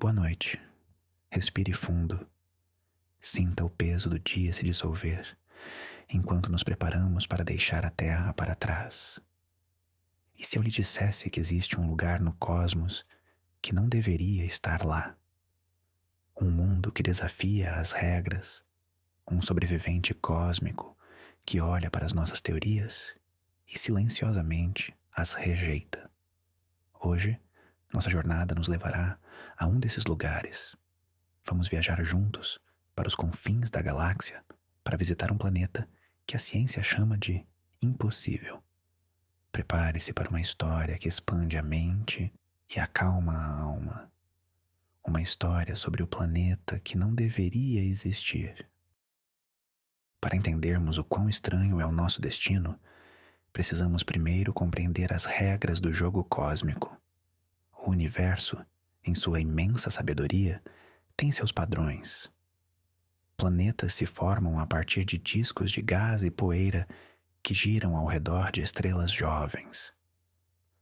Boa noite. Respire fundo. Sinta o peso do dia se dissolver, enquanto nos preparamos para deixar a Terra para trás. E se eu lhe dissesse que existe um lugar no cosmos que não deveria estar lá? Um mundo que desafia as regras, um sobrevivente cósmico que olha para as nossas teorias e silenciosamente as rejeita. Hoje, nossa jornada nos levará a um desses lugares. Vamos viajar juntos para os confins da galáxia para visitar um planeta que a ciência chama de impossível. Prepare-se para uma história que expande a mente e acalma a alma. Uma história sobre o planeta que não deveria existir. Para entendermos o quão estranho é o nosso destino, precisamos primeiro compreender as regras do jogo cósmico. O universo, em sua imensa sabedoria, tem seus padrões. Planetas se formam a partir de discos de gás e poeira que giram ao redor de estrelas jovens.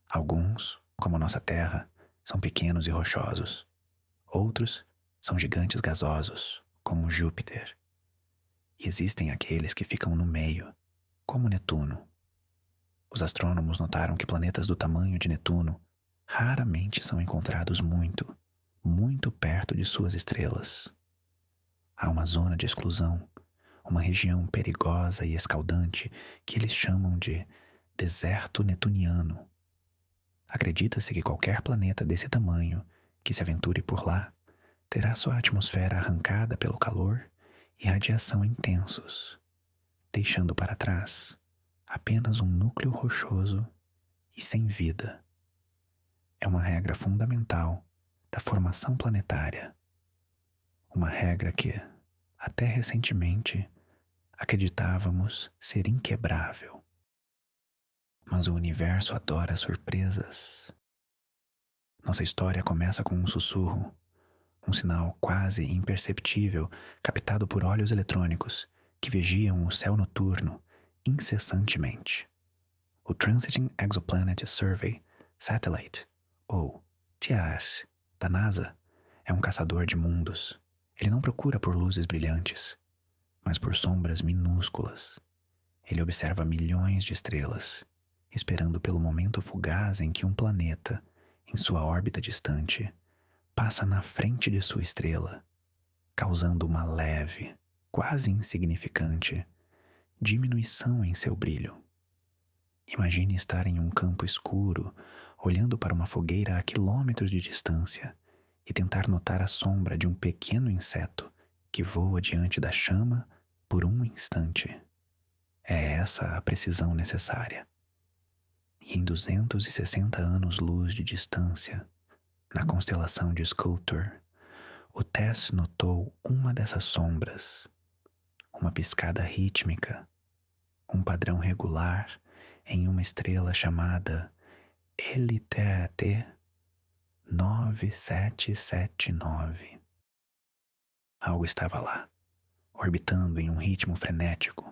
Alguns, como nossa Terra, são pequenos e rochosos. Outros são gigantes gasosos, como Júpiter. E existem aqueles que ficam no meio, como Netuno. Os astrônomos notaram que planetas do tamanho de Netuno raramente são encontrados muito, muito perto de suas estrelas. Há uma zona de exclusão, uma região perigosa e escaldante que eles chamam de deserto netuniano. Acredita-se que qualquer planeta desse tamanho que se aventure por lá terá sua atmosfera arrancada pelo calor e radiação intensos, deixando para trás apenas um núcleo rochoso e sem vida. É uma regra fundamental da formação planetária. Uma regra que, até recentemente, acreditávamos ser inquebrável. Mas o universo adora surpresas. Nossa história começa com um sussurro, um sinal quase imperceptível captado por olhos eletrônicos que vigiam o céu noturno incessantemente. O Transiting Exoplanet Survey Satellite, ou TAS, da NASA, é um caçador de mundos. Ele não procura por luzes brilhantes, mas por sombras minúsculas. Ele observa milhões de estrelas, esperando pelo momento fugaz em que um planeta, em sua órbita distante, passa na frente de sua estrela, causando uma leve, quase insignificante, diminuição em seu brilho. Imagine estar em um campo escuro, olhando para uma fogueira a quilômetros de distância e tentar notar a sombra de um pequeno inseto que voa diante da chama por um instante. É essa a precisão necessária. E em 260 anos-luz de distância, na constelação de Sculptor, o Tess notou uma dessas sombras, uma piscada rítmica, um padrão regular em uma estrela chamada LTAT 9779. Algo estava lá, orbitando em um ritmo frenético,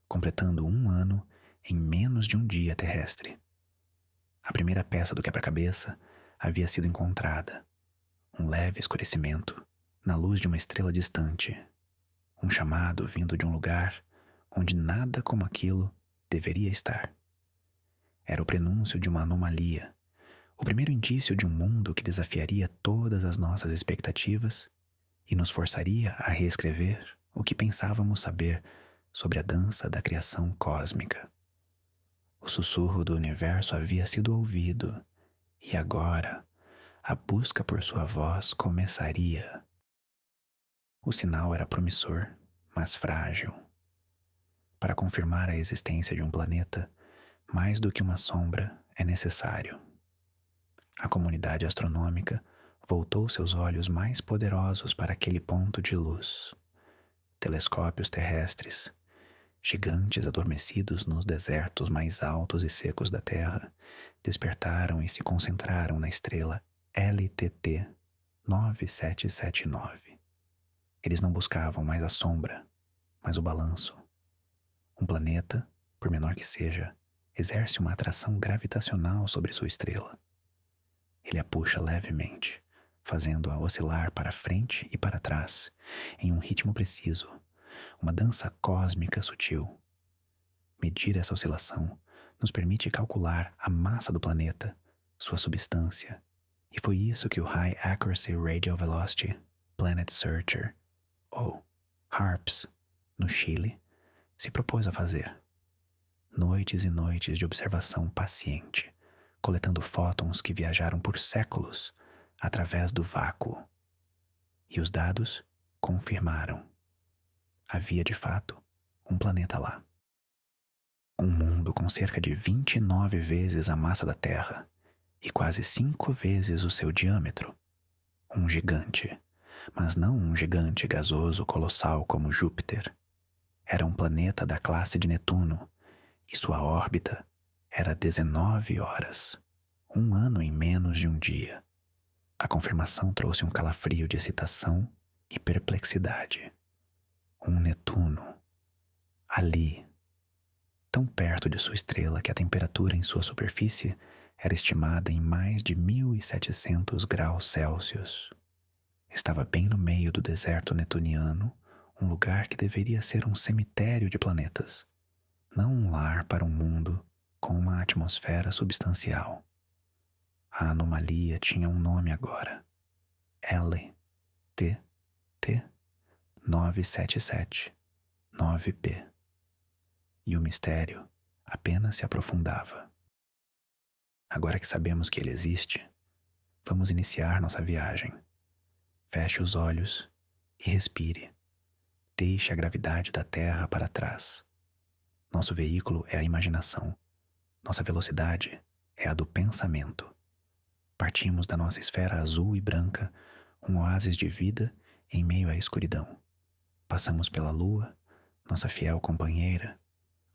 completando um ano em menos de um dia terrestre. A primeira peça do quebra-cabeça havia sido encontrada, um leve escurecimento na luz de uma estrela distante, um chamado vindo de um lugar onde nada como aquilo deveria estar. Era o prenúncio de uma anomalia, o primeiro indício de um mundo que desafiaria todas as nossas expectativas e nos forçaria a reescrever o que pensávamos saber sobre a dança da criação cósmica. O sussurro do universo havia sido ouvido, e agora a busca por sua voz começaria. O sinal era promissor, mas frágil. Para confirmar a existência de um planeta, mais do que uma sombra é necessário. A comunidade astronômica voltou seus olhos mais poderosos para aquele ponto de luz. Telescópios terrestres, gigantes adormecidos nos desertos mais altos e secos da Terra, despertaram e se concentraram na estrela LTT 9779. Eles não buscavam mais a sombra, mas o balanço. Um planeta, por menor que seja, exerce uma atração gravitacional sobre sua estrela. Ele a puxa levemente, fazendo-a oscilar para frente e para trás, em um ritmo preciso, uma dança cósmica sutil. Medir essa oscilação nos permite calcular a massa do planeta, sua substância, e foi isso que o High Accuracy Radio Velocity Planet Searcher, ou HARPS, no Chile, se propôs a fazer. Noites e noites de observação paciente, coletando fótons que viajaram por séculos através do vácuo. E os dados confirmaram. Havia, de fato, um planeta lá. Um mundo com cerca de 29 vezes a massa da Terra e quase 5 vezes o seu diâmetro. Um gigante, mas não um gigante gasoso colossal como Júpiter. Era um planeta da classe de Netuno e sua órbita era 19 horas, um ano em menos de um dia. A confirmação trouxe um calafrio de excitação e perplexidade. Um Netuno, ali, tão perto de sua estrela que a temperatura em sua superfície era estimada em mais de 1.700 graus Celsius. Estava bem no meio do deserto netuniano, um lugar que deveria ser um cemitério de planetas, não um lar para um mundo com uma atmosfera substancial. A anomalia tinha um nome agora: LTT 977 9P. E o mistério apenas se aprofundava. Agora que sabemos que ele existe, vamos iniciar nossa viagem. Feche os olhos e respire. Deixe a gravidade da Terra para trás. Nosso veículo é a imaginação. Nossa velocidade é a do pensamento. Partimos da nossa esfera azul e branca, um oásis de vida em meio à escuridão. Passamos pela Lua, nossa fiel companheira,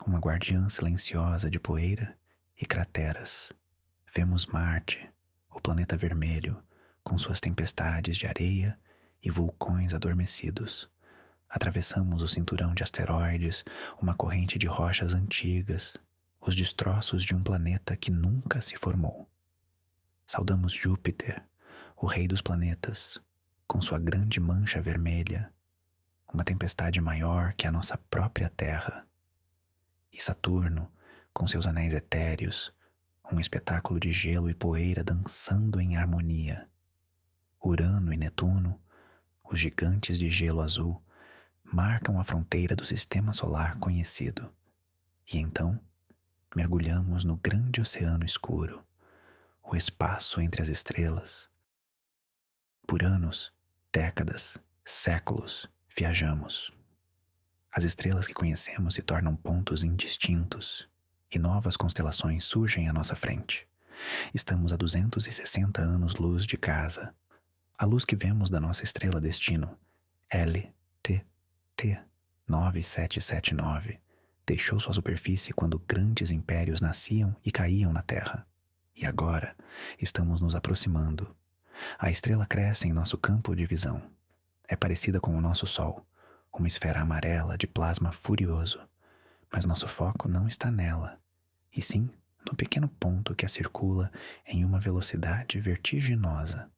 uma guardiã silenciosa de poeira e crateras. Vemos Marte, o planeta vermelho, com suas tempestades de areia e vulcões adormecidos. Atravessamos o cinturão de asteroides, uma corrente de rochas antigas, os destroços de um planeta que nunca se formou. Saudamos Júpiter, o rei dos planetas, com sua grande mancha vermelha, uma tempestade maior que a nossa própria Terra. E Saturno, com seus anéis etéreos, um espetáculo de gelo e poeira dançando em harmonia. Urano e Netuno, os gigantes de gelo azul, marcam a fronteira do sistema solar conhecido. E então, mergulhamos no grande oceano escuro, o espaço entre as estrelas. Por anos, décadas, séculos, viajamos. As estrelas que conhecemos se tornam pontos indistintos e novas constelações surgem à nossa frente. Estamos a 260 anos-luz de casa. A luz que vemos da nossa estrela destino, LTT 9779, deixou sua superfície quando grandes impérios nasciam e caíam na Terra. E agora estamos nos aproximando. A estrela cresce em nosso campo de visão. É parecida com o nosso Sol, uma esfera amarela de plasma furioso. Mas nosso foco não está nela, e sim no pequeno ponto que a circula em uma velocidade vertiginosa.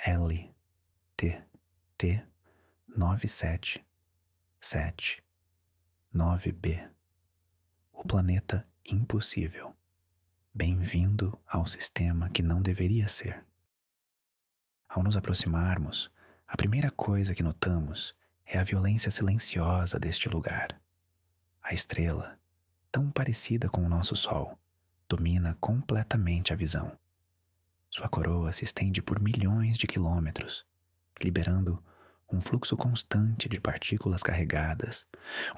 LTT 977 9B. O planeta impossível. Bem-vindo ao sistema que não deveria ser. Ao nos aproximarmos, a primeira coisa que notamos é a violência silenciosa deste lugar. A estrela, tão parecida com o nosso Sol, domina completamente a visão. Sua coroa se estende por milhões de quilômetros, liberando um fluxo constante de partículas carregadas,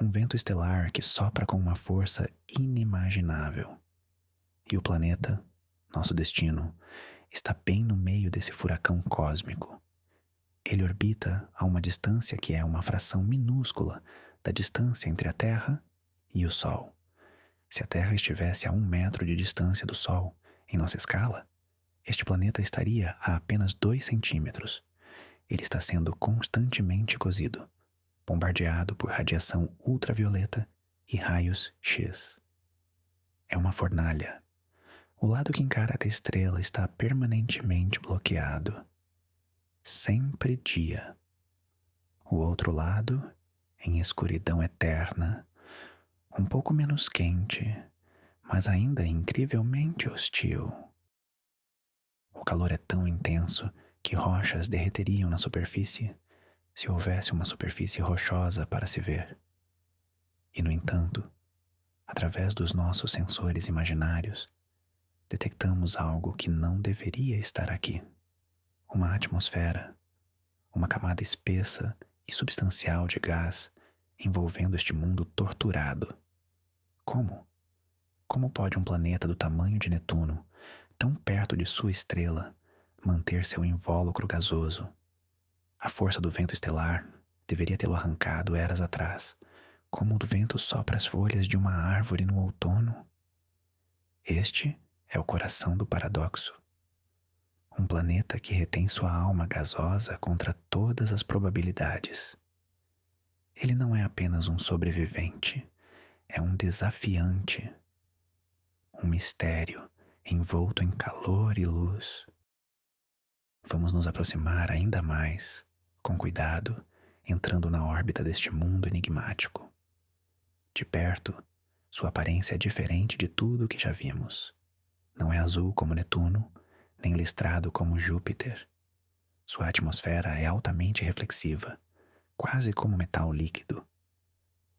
um vento estelar que sopra com uma força inimaginável. E o planeta, nosso destino, está bem no meio desse furacão cósmico. Ele orbita a uma distância que é uma fração minúscula da distância entre a Terra e o Sol. Se a Terra estivesse a 1 metro de distância do Sol, em nossa escala, este planeta estaria a apenas 2 centímetros. Ele está sendo constantemente cozido, bombardeado por radiação ultravioleta e raios X. É uma fornalha. O lado que encara a estrela está permanentemente bloqueado. sempre dia. O outro lado, em escuridão eterna, um pouco menos quente, mas ainda incrivelmente hostil. O calor é tão intenso que rochas derreteriam na superfície se houvesse uma superfície rochosa para se ver. E, no entanto, através dos nossos sensores imaginários, detectamos algo que não deveria estar aqui. Uma atmosfera, uma camada espessa e substancial de gás envolvendo este mundo torturado. Como? Como pode um planeta do tamanho de Netuno, tão perto de sua estrela, manter seu invólucro gasoso? A força do vento estelar deveria tê-lo arrancado eras atrás, como o vento sopra as folhas de uma árvore no outono. Este é o coração do paradoxo. Um planeta que retém sua alma gasosa contra todas as probabilidades. Ele não é apenas um sobrevivente, é um desafiante, um mistério envolto em calor e luz. Vamos nos aproximar ainda mais, com cuidado, entrando na órbita deste mundo enigmático. De perto, sua aparência é diferente de tudo o que já vimos. Não é azul como Netuno, nem listrado como Júpiter. Sua atmosfera é altamente reflexiva, quase como metal líquido.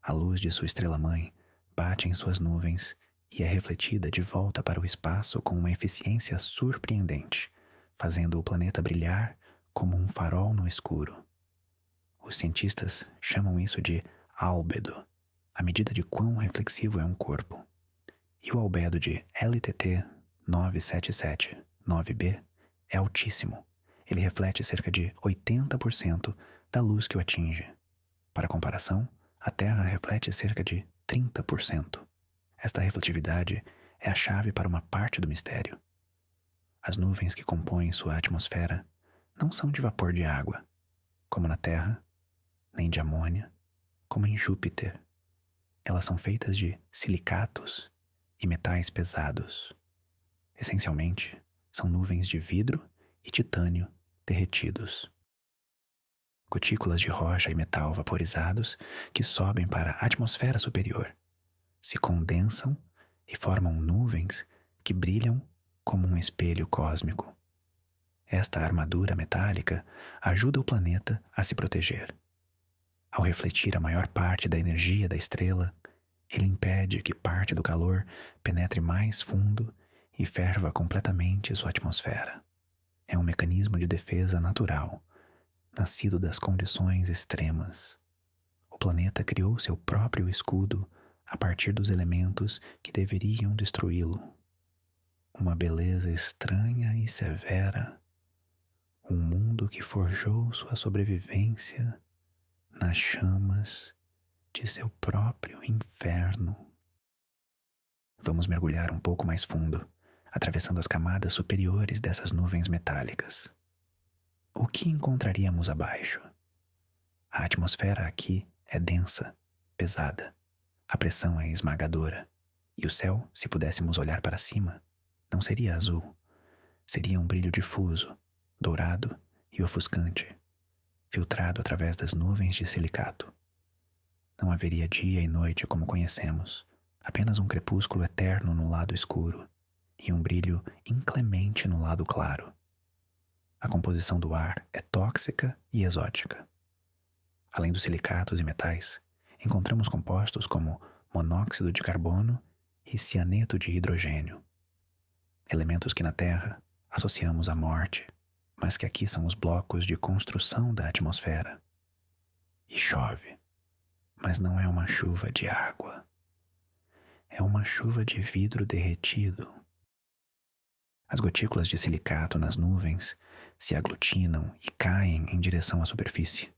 A luz de sua estrela-mãe bate em suas nuvens e é refletida de volta para o espaço com uma eficiência surpreendente, fazendo o planeta brilhar como um farol no escuro. Os cientistas chamam isso de álbedo, a medida de quão reflexivo é um corpo. E o albedo de LTT 977-9b é altíssimo. Ele reflete cerca de 80% da luz que o atinge. Para comparação, a Terra reflete cerca de 30%. Esta refletividade é a chave para uma parte do mistério. As nuvens que compõem sua atmosfera não são de vapor de água, como na Terra, nem de amônia, como em Júpiter. Elas são feitas de silicatos e metais pesados. Essencialmente, são nuvens de vidro e titânio derretidos. Gotículas de rocha e metal vaporizados que sobem para a atmosfera superior, se condensam e formam nuvens que brilham como um espelho cósmico. Esta armadura metálica ajuda o planeta a se proteger. Ao refletir a maior parte da energia da estrela, ele impede que parte do calor penetre mais fundo e ferva completamente sua atmosfera. É um mecanismo de defesa natural, nascido das condições extremas. O planeta criou seu próprio escudo a partir dos elementos que deveriam destruí-lo. Uma beleza estranha e severa, um mundo que forjou sua sobrevivência nas chamas de seu próprio inferno. Vamos mergulhar um pouco mais fundo, atravessando as camadas superiores dessas nuvens metálicas. O que encontraríamos abaixo? A atmosfera aqui é densa, pesada. A pressão é esmagadora. E o céu, se pudéssemos olhar para cima, não seria azul. Seria um brilho difuso, dourado e ofuscante, filtrado através das nuvens de silicato. Não haveria dia e noite como conhecemos, apenas um crepúsculo eterno no lado escuro e um brilho inclemente no lado claro. A composição do ar é tóxica e exótica. Além dos silicatos e metais, encontramos compostos como monóxido de carbono e cianeto de hidrogênio. Elementos que na Terra associamos à morte, mas que aqui são os blocos de construção da atmosfera. E chove, mas não é uma chuva de água. É uma chuva de vidro derretido. As gotículas de silicato nas nuvens se aglutinam e caem em direção à superfície,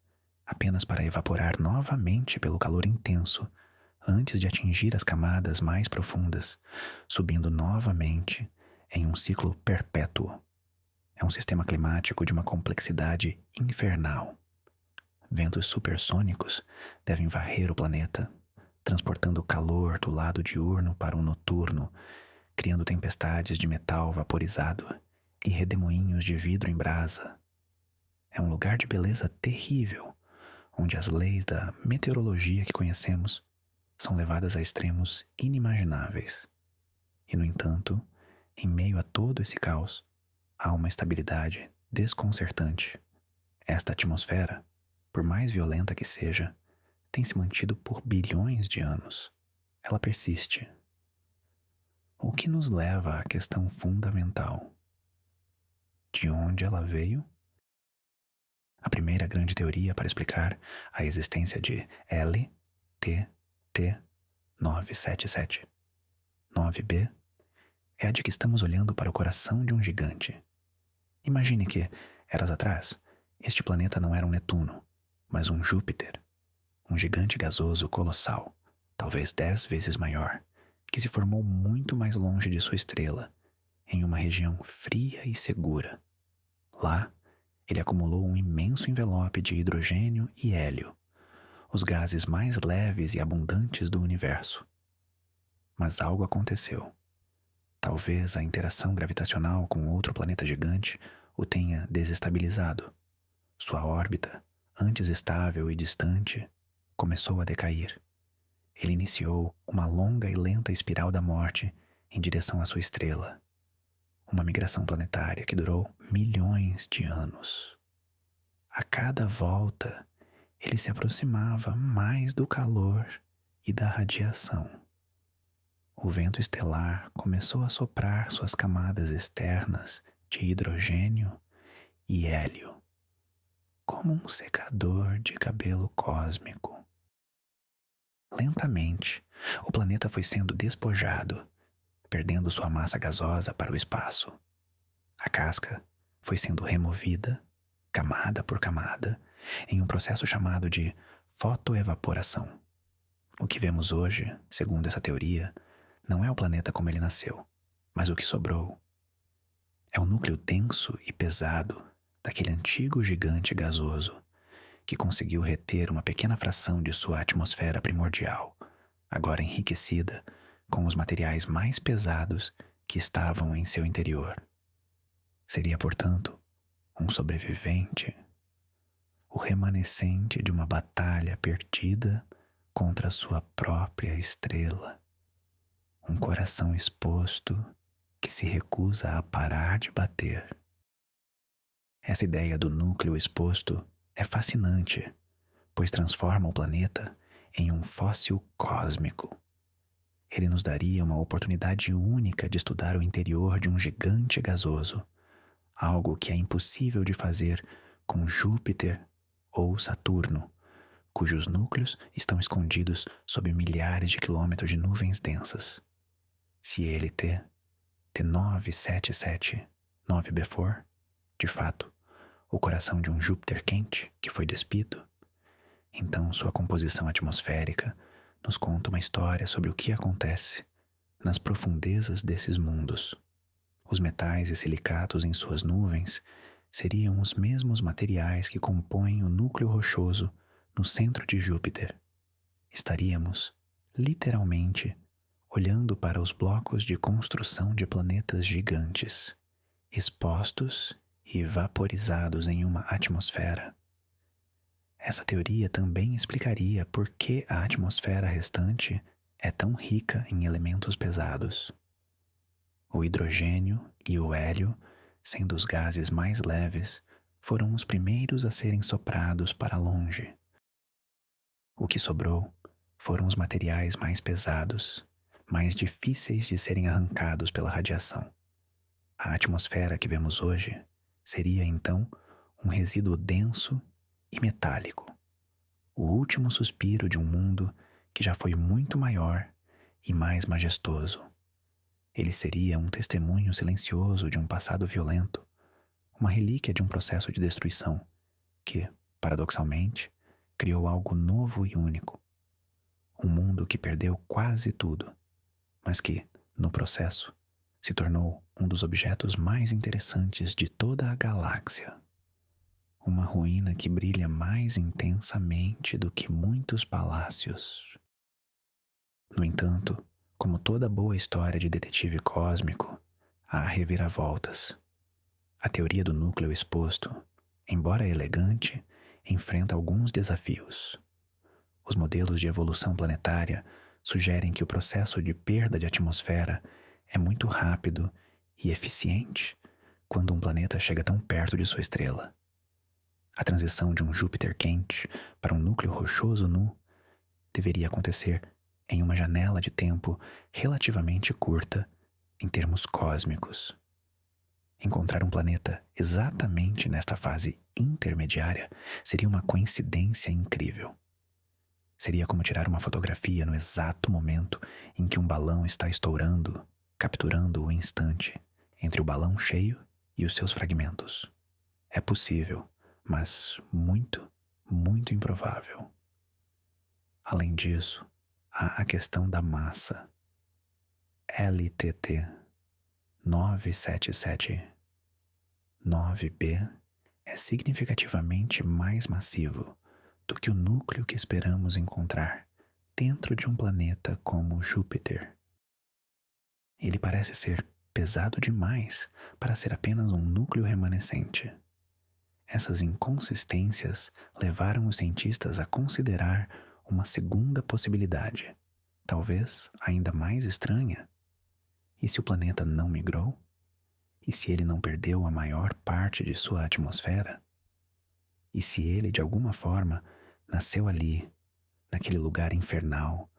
apenas para evaporar novamente pelo calor intenso, antes de atingir as camadas mais profundas, subindo novamente em um ciclo perpétuo. É um sistema climático de uma complexidade infernal. Ventos supersônicos devem varrer o planeta, transportando calor do lado diurno para o noturno, criando tempestades de metal vaporizado e redemoinhos de vidro em brasa. É um lugar de beleza terrível, onde as leis da meteorologia que conhecemos são levadas a extremos inimagináveis. E, no entanto, em meio a todo esse caos, há uma estabilidade desconcertante. Esta atmosfera, por mais violenta que seja, tem se mantido por bilhões de anos. Ela persiste. O que nos leva à questão fundamental: de onde ela veio? A primeira grande teoria para explicar a existência de LTT 977 9b é a de que estamos olhando para o coração de um gigante. Imagine que, eras atrás, este planeta não era um Netuno, mas um Júpiter, um gigante gasoso colossal, talvez 10 vezes maior, que se formou muito mais longe de sua estrela, em uma região fria e segura. Lá, ele acumulou um imenso envelope de hidrogênio e hélio, os gases mais leves e abundantes do universo. Mas algo aconteceu. Talvez a interação gravitacional com outro planeta gigante o tenha desestabilizado. Sua órbita, antes estável e distante, começou a decair. Ele iniciou uma longa e lenta espiral da morte em direção à sua estrela. Uma migração planetária que durou milhões de anos. A cada volta, ele se aproximava mais do calor e da radiação. O vento estelar começou a soprar suas camadas externas de hidrogênio e hélio, como um secador de cabelo cósmico. Lentamente, o planeta foi sendo despojado, perdendo sua massa gasosa para o espaço. A casca foi sendo removida, camada por camada, em um processo chamado de fotoevaporação. O que vemos hoje, segundo essa teoria, não é o planeta como ele nasceu, mas o que sobrou. É o núcleo denso e pesado daquele antigo gigante gasoso que conseguiu reter uma pequena fração de sua atmosfera primordial, agora enriquecida com os materiais mais pesados que estavam em seu interior. Seria, portanto, um sobrevivente, o remanescente de uma batalha perdida contra sua própria estrela. Um coração exposto que se recusa a parar de bater. Essa ideia do núcleo exposto é fascinante, pois transforma o planeta em um fóssil cósmico. Ele nos daria uma oportunidade única de estudar o interior de um gigante gasoso, algo que é impossível de fazer com Júpiter ou Saturno, cujos núcleos estão escondidos sob milhares de quilômetros de nuvens densas. Se ele T977 9b for, de fato, o coração de um Júpiter quente que foi despido, então sua composição atmosférica nos conta uma história sobre o que acontece nas profundezas desses mundos. Os metais e silicatos em suas nuvens seriam os mesmos materiais que compõem o núcleo rochoso no centro de Júpiter. Estaríamos, literalmente, olhando para os blocos de construção de planetas gigantes, expostos e vaporizados em uma atmosfera. Essa teoria também explicaria por que a atmosfera restante é tão rica em elementos pesados. O hidrogênio e o hélio, sendo os gases mais leves, foram os primeiros a serem soprados para longe. O que sobrou foram os materiais mais pesados, mais difíceis de serem arrancados pela radiação. A atmosfera que vemos hoje seria, então, um resíduo denso e metálico, o último suspiro de um mundo que já foi muito maior e mais majestoso. Ele seria um testemunho silencioso de um passado violento, uma relíquia de um processo de destruição que, paradoxalmente, criou algo novo e único. Um mundo que perdeu quase tudo, mas que, no processo, se tornou um dos objetos mais interessantes de toda a galáxia. Uma ruína que brilha mais intensamente do que muitos palácios. No entanto, como toda boa história de detetive cósmico, há reviravoltas. A teoria do núcleo exposto, embora elegante, enfrenta alguns desafios. Os modelos de evolução planetária sugerem que o processo de perda de atmosfera é muito rápido e eficiente quando um planeta chega tão perto de sua estrela. A transição de um Júpiter quente para um núcleo rochoso nu deveria acontecer em uma janela de tempo relativamente curta em termos cósmicos. Encontrar um planeta exatamente nesta fase intermediária seria uma coincidência incrível. Seria como tirar uma fotografia no exato momento em que um balão está estourando, capturando o instante entre o balão cheio e os seus fragmentos. É possível, mas muito, muito improvável. Além disso, há a questão da massa. LTT 977-9b é significativamente mais massivo do que o núcleo que esperamos encontrar dentro de um planeta como Júpiter. Ele parece ser pesado demais para ser apenas um núcleo remanescente. Essas inconsistências levaram os cientistas a considerar uma segunda possibilidade, talvez ainda mais estranha. E se o planeta não migrou? E se ele não perdeu a maior parte de sua atmosfera? E se ele, de alguma forma, nasceu ali, naquele lugar infernal,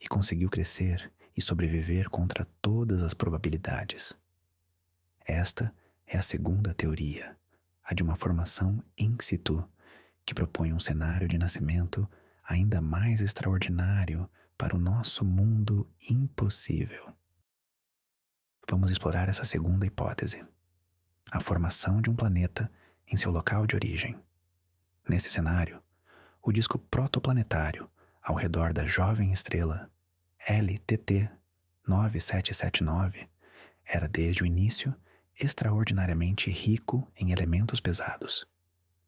e conseguiu crescer e sobreviver contra todas as probabilidades? Esta é a segunda teoria, a de uma formação in situ, que propõe um cenário de nascimento ainda mais extraordinário para o nosso mundo impossível. Vamos explorar essa segunda hipótese, a formação de um planeta em seu local de origem. Nesse cenário, o disco protoplanetário ao redor da jovem estrela LTT 9779 era desde o início extraordinariamente rico em elementos pesados.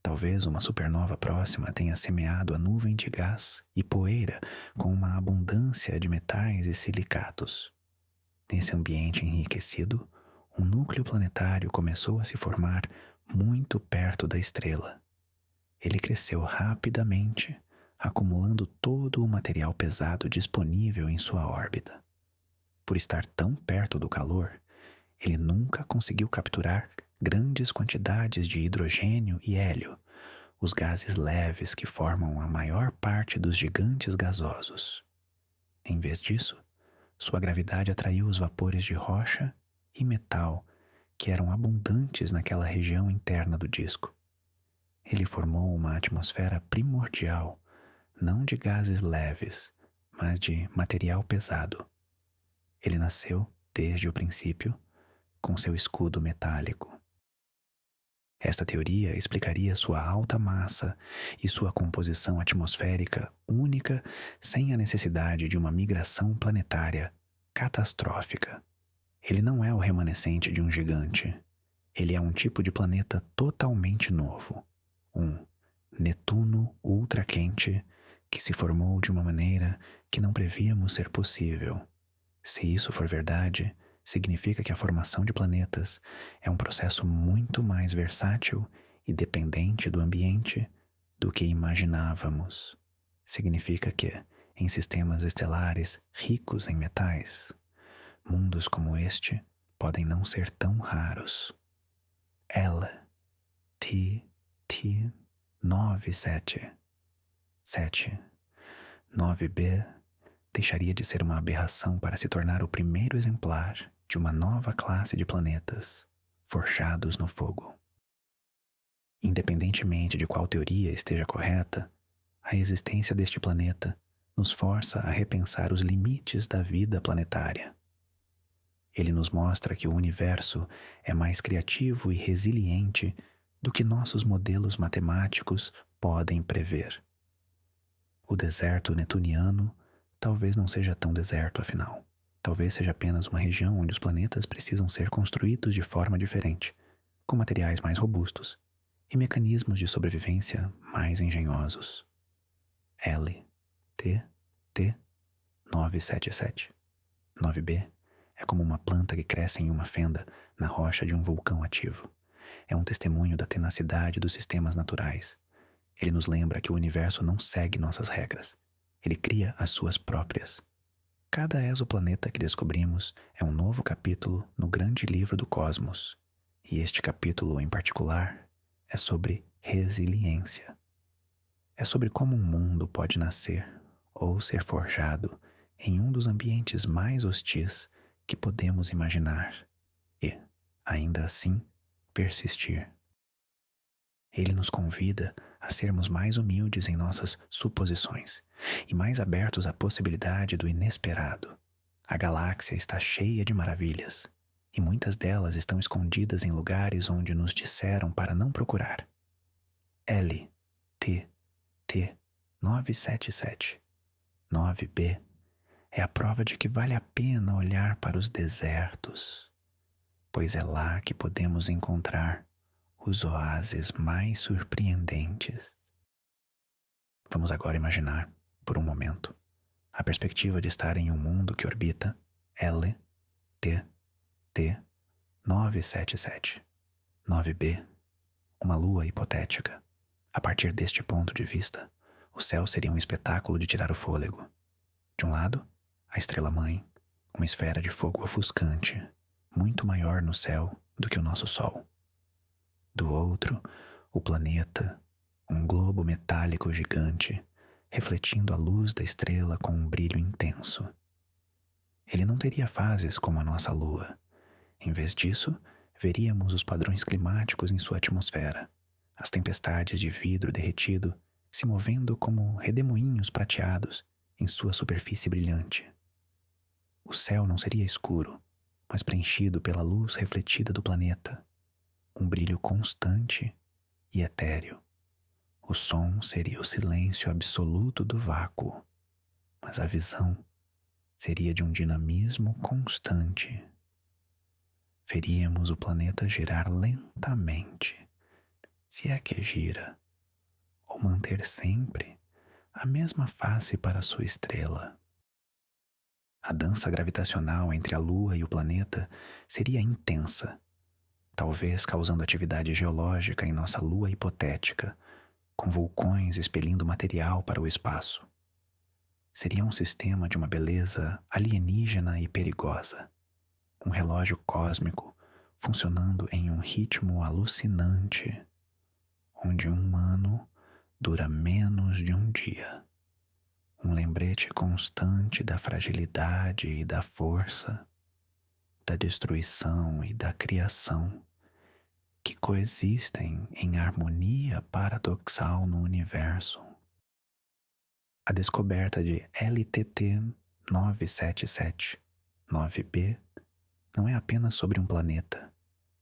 Talvez uma supernova próxima tenha semeado a nuvem de gás e poeira com uma abundância de metais e silicatos. Nesse ambiente enriquecido, um núcleo planetário começou a se formar muito perto da estrela. Ele cresceu rapidamente, acumulando todo o material pesado disponível em sua órbita. Por estar tão perto do calor, ele nunca conseguiu capturar grandes quantidades de hidrogênio e hélio, os gases leves que formam a maior parte dos gigantes gasosos. Em vez disso, sua gravidade atraiu os vapores de rocha e metal que eram abundantes naquela região interna do disco. Ele formou uma atmosfera primordial, não de gases leves, mas de material pesado. Ele nasceu, desde o princípio, com seu escudo metálico. Esta teoria explicaria sua alta massa e sua composição atmosférica única sem a necessidade de uma migração planetária catastrófica. Ele não é o remanescente de um gigante. Ele é um tipo de planeta totalmente novo. Um Netuno ultra quente que se formou de uma maneira que não prevíamos ser possível. Se isso for verdade, significa que a formação de planetas é um processo muito mais versátil e dependente do ambiente do que imaginávamos. Significa que, em sistemas estelares ricos em metais, mundos como este podem não ser tão raros. LTT 977-9b deixaria de ser uma aberração para se tornar o primeiro exemplar de uma nova classe de planetas forjados no fogo. Independentemente de qual teoria esteja correta, a existência deste planeta nos força a repensar os limites da vida planetária. Ele nos mostra que o universo é mais criativo e resiliente do que nossos modelos matemáticos podem prever. O deserto netuniano talvez não seja tão deserto, afinal. Talvez seja apenas uma região onde os planetas precisam ser construídos de forma diferente, com materiais mais robustos e mecanismos de sobrevivência mais engenhosos. LTT 977-9b é como uma planta que cresce em uma fenda na rocha de um vulcão ativo. É um testemunho da tenacidade dos sistemas naturais. Ele nos lembra que o universo não segue nossas regras. Ele cria as suas próprias. Cada exoplaneta que descobrimos é um novo capítulo no grande livro do cosmos. E este capítulo, em particular, é sobre resiliência. É sobre como um mundo pode nascer ou ser forjado em um dos ambientes mais hostis que podemos imaginar e, ainda assim, persistir. Ele nos convida a sermos mais humildes em nossas suposições e mais abertos à possibilidade do inesperado. A galáxia está cheia de maravilhas, e muitas delas estão escondidas em lugares onde nos disseram para não procurar. LTT 977 9B é a prova de que vale a pena olhar para os desertos, pois é lá que podemos encontrar os oásis mais surpreendentes. Vamos agora imaginar, por um momento, a perspectiva de estar em um mundo que orbita LTT 977 9B, uma lua hipotética. A partir deste ponto de vista, o céu seria um espetáculo de tirar o fôlego. De um lado, a estrela-mãe, uma esfera de fogo ofuscante, muito maior no céu do que o nosso Sol. Do outro, o planeta, um globo metálico gigante, refletindo a luz da estrela com um brilho intenso. Ele não teria fases como a nossa Lua. Em vez disso, veríamos os padrões climáticos em sua atmosfera, as tempestades de vidro derretido se movendo como redemoinhos prateados em sua superfície brilhante. O céu não seria escuro, mas preenchido pela luz refletida do planeta, um brilho constante e etéreo. O som seria o silêncio absoluto do vácuo, mas a visão seria de um dinamismo constante. Veríamos o planeta girar lentamente, se é que gira, ou manter sempre a mesma face para sua estrela. A dança gravitacional entre a Lua e o planeta seria intensa, talvez causando atividade geológica em nossa Lua hipotética, com vulcões expelindo material para o espaço. Seria um sistema de uma beleza alienígena e perigosa, um relógio cósmico funcionando em um ritmo alucinante, onde um ano dura menos de um dia. Um lembrete constante da fragilidade e da força, da destruição e da criação, que coexistem em harmonia paradoxal no universo. A descoberta de LTT 977 9B não é apenas sobre um planeta,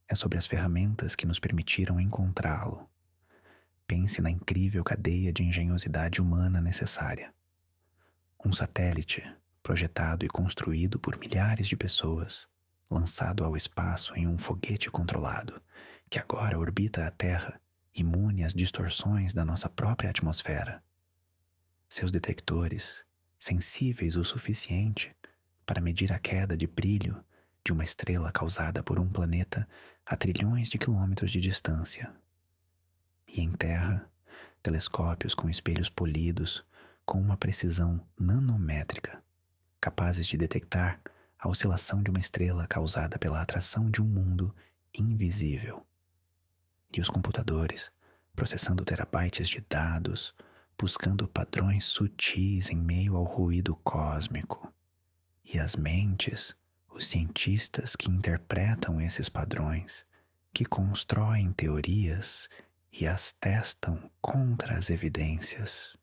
é sobre as ferramentas que nos permitiram encontrá-lo. Pense na incrível cadeia de engenhosidade humana necessária. Um satélite, projetado e construído por milhares de pessoas, lançado ao espaço em um foguete controlado, que agora orbita a Terra, imune às distorções da nossa própria atmosfera. Seus detectores, sensíveis o suficiente para medir a queda de brilho de uma estrela causada por um planeta a trilhões de quilômetros de distância. E em Terra, telescópios com espelhos polidos com uma precisão nanométrica, capazes de detectar a oscilação de uma estrela causada pela atração de um mundo invisível. E os computadores, processando terabytes de dados, buscando padrões sutis em meio ao ruído cósmico. E as mentes, os cientistas que interpretam esses padrões, que constroem teorias e as testam contra as evidências.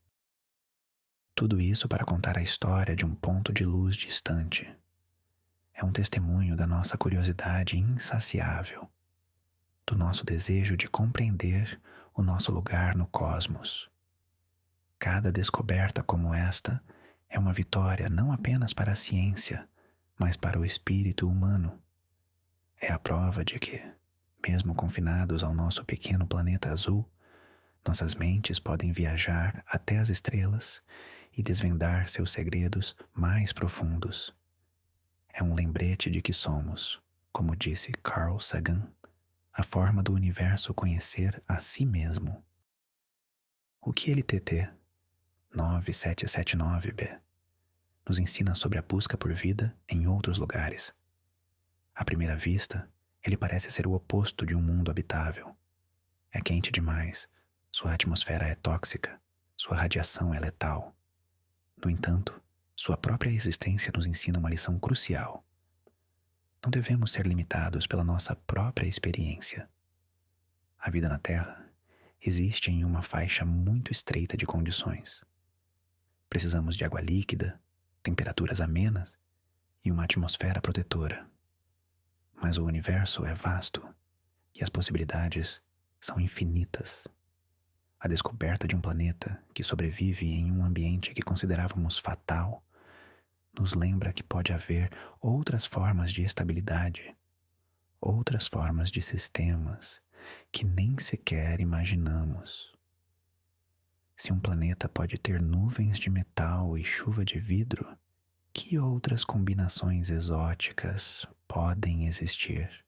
Tudo isso para contar a história de um ponto de luz distante. É um testemunho da nossa curiosidade insaciável, do nosso desejo de compreender o nosso lugar no cosmos. Cada descoberta como esta é uma vitória não apenas para a ciência, mas para o espírito humano. É a prova de que, mesmo confinados ao nosso pequeno planeta azul, nossas mentes podem viajar até as estrelas e desvendar seus segredos mais profundos. É um lembrete de que somos, como disse Carl Sagan, a forma do universo conhecer a si mesmo. O que LTT 9779b nos ensina sobre a busca por vida em outros lugares. À primeira vista, ele parece ser o oposto de um mundo habitável. É quente demais, sua atmosfera é tóxica, sua radiação é letal. No entanto, sua própria existência nos ensina uma lição crucial. Não devemos ser limitados pela nossa própria experiência. A vida na Terra existe em uma faixa muito estreita de condições. Precisamos de água líquida, temperaturas amenas e uma atmosfera protetora. Mas o universo é vasto e as possibilidades são infinitas. A descoberta de um planeta que sobrevive em um ambiente que considerávamos fatal nos lembra que pode haver outras formas de estabilidade, outras formas de sistemas que nem sequer imaginamos. Se um planeta pode ter nuvens de metal e chuva de vidro, que outras combinações exóticas podem existir?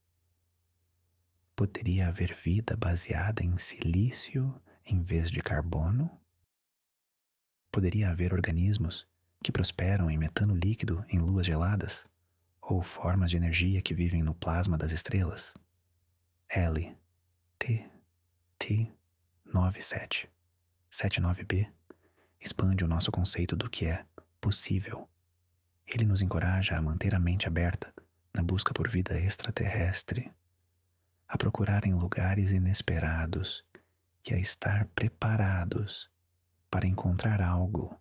Poderia haver vida baseada em silício em vez de carbono? Poderia haver organismos que prosperam em metano líquido em luas geladas? Ou formas de energia que vivem no plasma das estrelas? L, T, T, 9779b expande o nosso conceito do que é possível. Ele nos encoraja a manter a mente aberta na busca por vida extraterrestre, a procurar em lugares inesperados e a estar preparados para encontrar algo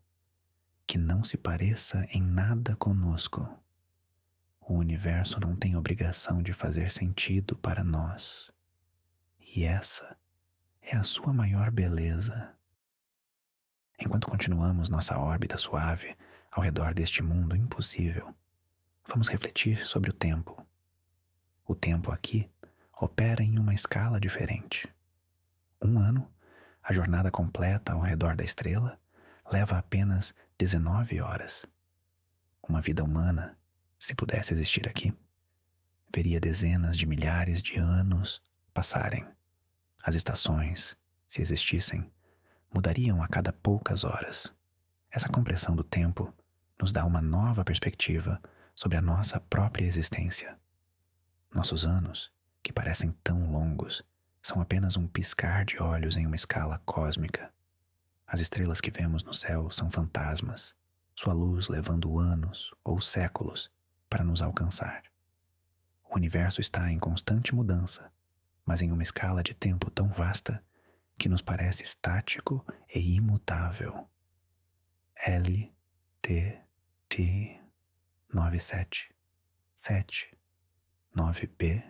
que não se pareça em nada conosco. O universo não tem obrigação de fazer sentido para nós. E essa é a sua maior beleza. Enquanto continuamos nossa órbita suave ao redor deste mundo impossível, vamos refletir sobre o tempo. O tempo aqui opera em uma escala diferente. 1 ano, a jornada completa ao redor da estrela, leva apenas 19 horas. Uma vida humana, se pudesse existir aqui, veria dezenas de milhares de anos passarem. As estações, se existissem, mudariam a cada poucas horas. Essa compressão do tempo nos dá uma nova perspectiva sobre a nossa própria existência. Nossos anos, que parecem tão longos, são apenas um piscar de olhos em uma escala cósmica. As estrelas que vemos no céu são fantasmas, sua luz levando anos ou séculos para nos alcançar. O universo está em constante mudança, mas em uma escala de tempo tão vasta que nos parece estático e imutável. L, T, T, 977-9b,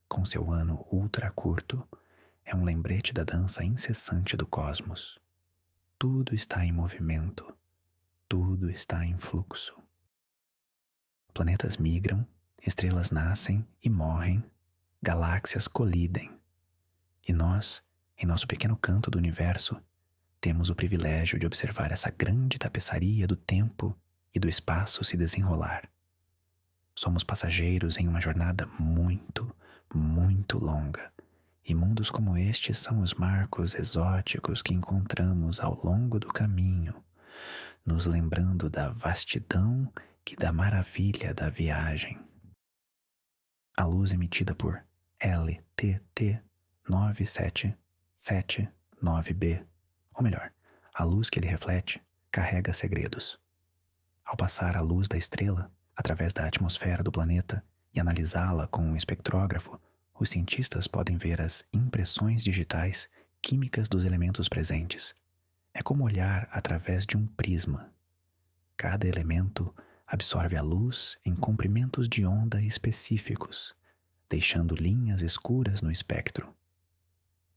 com seu ano ultra curto, é um lembrete da dança incessante do cosmos. Tudo está em movimento, tudo está em fluxo. Planetas migram, estrelas nascem e morrem, galáxias colidem. E nós, em nosso pequeno canto do universo, temos o privilégio de observar essa grande tapeçaria do tempo e do espaço se desenrolar. Somos passageiros em uma jornada muito, muito longa, e mundos como estes são os marcos exóticos que encontramos ao longo do caminho, nos lembrando da vastidão e da maravilha da viagem. A luz emitida por LTT 9779b, ou melhor, a luz que ele reflete, carrega segredos. Ao passar a luz da estrela através da atmosfera do planeta e analisá-la com um espectrógrafo, os cientistas podem ver as impressões digitais químicas dos elementos presentes. É como olhar através de um prisma. Cada elemento absorve a luz em comprimentos de onda específicos, deixando linhas escuras no espectro.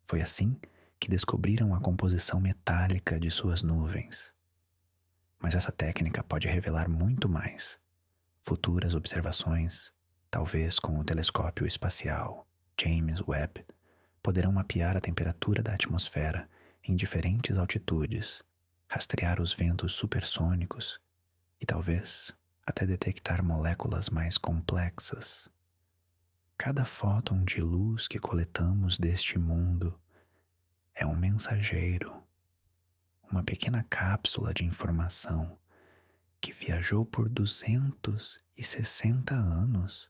Foi assim que descobriram a composição metálica de suas nuvens. Mas essa técnica pode revelar muito mais. Futuras observações, talvez com o telescópio espacial James Webb, poderão mapear a temperatura da atmosfera em diferentes altitudes, rastrear os ventos supersônicos e talvez até detectar moléculas mais complexas. Cada fóton de luz que coletamos deste mundo é um mensageiro, uma pequena cápsula de informação que viajou por 260 anos